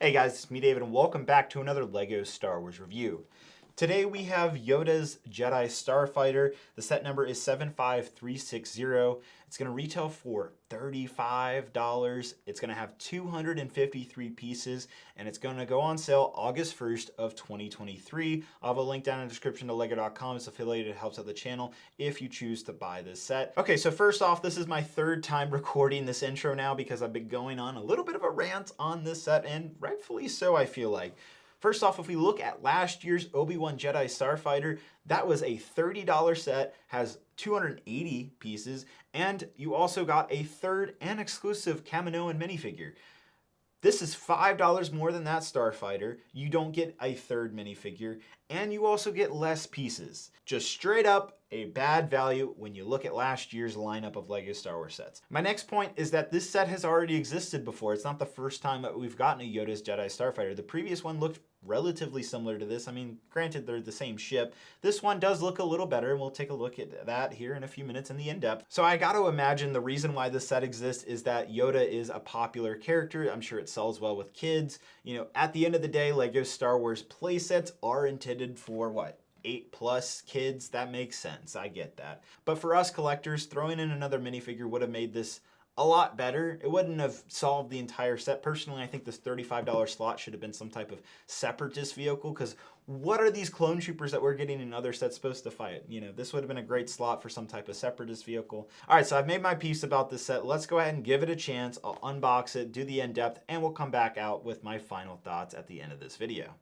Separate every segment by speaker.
Speaker 1: Hey guys, it's me David and welcome back to another LEGO Star Wars review. Today we have Yoda's Jedi Starfighter. The set number is 75360. It's going to retail for $35. It's going to have 253 pieces and it's going to go on sale August 1st of 2023. I'll have a link down in the description to lego.com. It's affiliated, it helps out the channel if you choose to buy this set. Okay, so first off, this is my third time recording this intro now because I've been going on a little bit of a rant on this set, and rightfully so, I feel like. First off, if we look at last year's Obi-Wan Jedi Starfighter, that was a $30 set, has 280 pieces, and you also got a third and exclusive Kaminoan minifigure. This is $5 more than that Starfighter. You don't get a third minifigure, and you also get less pieces. Just straight up a bad value when you look at last year's lineup of LEGO Star Wars sets. My next point is that this set has already existed before. It's not the first time that we've gotten a Yoda's Jedi Starfighter. The previous one looked relatively similar to this. I mean, granted, they're the same ship. This one does look a little better, and we'll take a look at that here in a few minutes in the in-depth. So I got to imagine the reason why this set exists is that Yoda is a popular character. I'm sure it sells well with kids. You know, at the end of the day, LEGO Star Wars playsets are intended for what? 8+ kids. That makes sense. I get that. But for us collectors, throwing in another minifigure would have made this a lot better. It wouldn't have solved the entire set. Personally, I think this $35 slot should have been some type of separatist vehicle, because what are these clone troopers that we're getting in other sets supposed to fight? You know, this would have been a great slot for some type of separatist vehicle. All right, so I've made my piece about this set. Let's go ahead and give it a chance. I'll unbox it, do the in-depth, and we'll come back out with my final thoughts at the end of this video.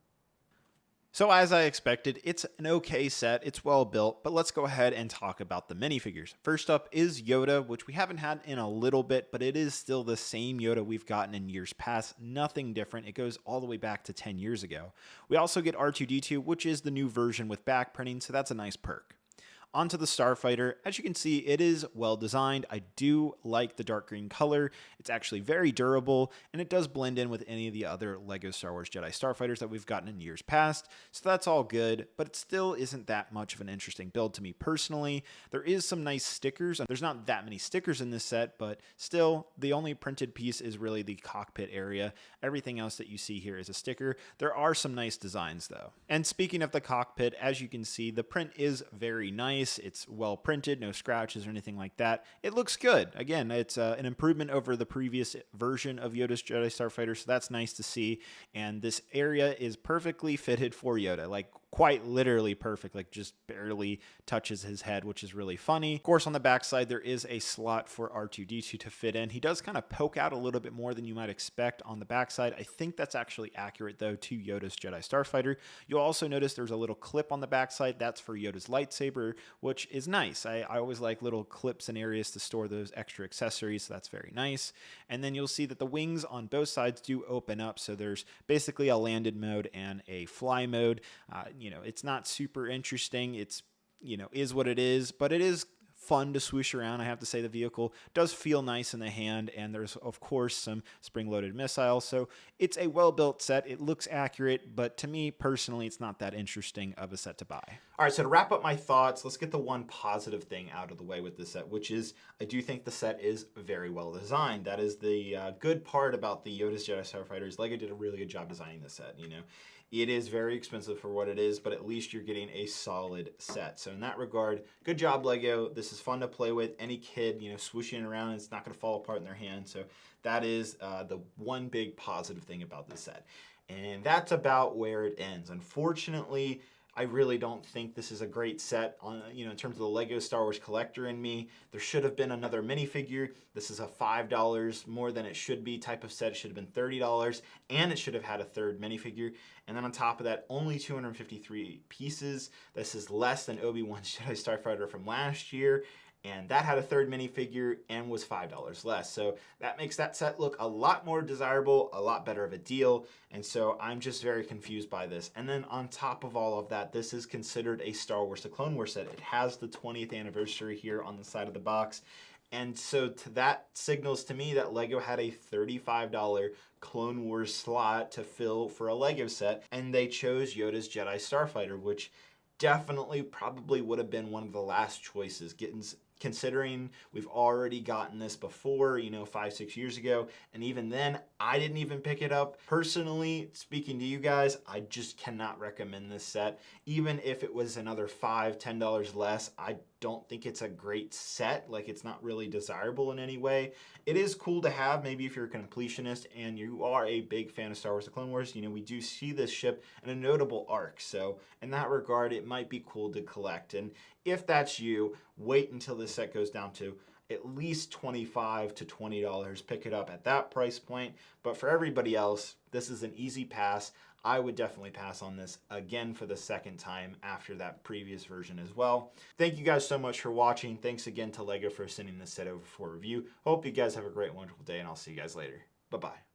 Speaker 1: So as I expected, it's an okay set, it's well built, but let's go ahead and talk about the minifigures. First up is Yoda, which we haven't had in a little bit, but it is still the same Yoda we've gotten in years past, nothing different. It goes all the way back to 10 years ago. We also get R2-D2, which is the new version with back printing, so that's a nice perk. Onto the Starfighter. As you can see, it is well designed. I do like the dark green color. It's actually very durable, and it does blend in with any of the other LEGO Star Wars Jedi Starfighters that we've gotten in years past, so that's all good, but it still isn't that much of an interesting build to me personally. There is some nice stickers. There's not that many stickers in this set, but still, the only printed piece is really the cockpit area. Everything else that you see here is a sticker. There are some nice designs, though. And speaking of the cockpit, as you can see, the print is very nice. It's well printed, no scratches or anything like that. It looks good. Again, it's an improvement over the previous version of Yoda's Jedi Starfighter, so that's nice to see. And this area is perfectly fitted for Yoda, like quite literally perfect, like just barely touches his head, which is really funny. Of course, on the backside, there is a slot for R2-D2 to fit in. He does kind of poke out a little bit more than you might expect on the backside. I think that's actually accurate, though, to Yoda's Jedi Starfighter. You'll also notice there's a little clip on the backside. That's for Yoda's lightsaber, which is nice. I always like little clips and areas to store those extra accessories, so that's very nice. And then you'll see that the wings on both sides do open up, so there's basically a landed mode and a fly mode. You know, it's not super interesting. It's, you know, is what it is, but it is fun to swoosh around. I have to say the vehicle does feel nice in the hand, and there's of course some spring-loaded missiles, so it's a well-built set. It looks accurate, but to me personally, it's not that interesting of a set to buy. All right, so to wrap up my thoughts, let's get the one positive thing out of the way with this set, which is I do think the set is very well designed. That is the good part about the Yoda's Jedi Starfighters. LEGO did a really good job designing this set. You know, it is very expensive for what it is, but at least you're getting a solid set. So in that regard, good job, LEGO. This is fun to play with. Any kid, you know, swooshing around, it's not going to fall apart in their hand. So that is the one big positive thing about this set. And that's about where it ends. Unfortunately, I really don't think this is a great set on, you know, in terms of the LEGO Star Wars collector in me. There should have been another minifigure. This is a $5 more than it should be type of set. It should have been $30, and it should have had a third minifigure. And then on top of that, only 253 pieces. This is less than Obi-Wan's Jedi Starfighter from last year, and that had a third minifigure and was $5 less. So that makes that set look a lot more desirable, a lot better of a deal. And so I'm just very confused by this. And then on top of all of that, this is considered a Star Wars to Clone Wars set. It has the 20th anniversary here on the side of the box. And so that signals to me that LEGO had a $35 Clone Wars slot to fill for a LEGO set, and they chose Yoda's Jedi Starfighter, which definitely probably would have been one of the last choices. considering we've already gotten this before, 5-6 years ago, and even then I didn't even pick it up. Personally speaking to you guys, I just cannot recommend this set. Even if it was another $5-10 less, I don't think it's a great set. Like, it's not really desirable in any way. It is cool to have, maybe if you're a completionist and you are a big fan of Star Wars: The Clone Wars. We do see this ship in a notable arc, so in that regard it might be cool to collect. And if that's you, wait until this set goes down to at least $25 to $20. Pick it up at that price point. But for everybody else, this is an easy pass. I would definitely pass on this again for the second time after that previous version as well. Thank you guys so much for watching. Thanks again to LEGO for sending this set over for review. Hope you guys have a great, wonderful day, and I'll see you guys later. Bye-bye.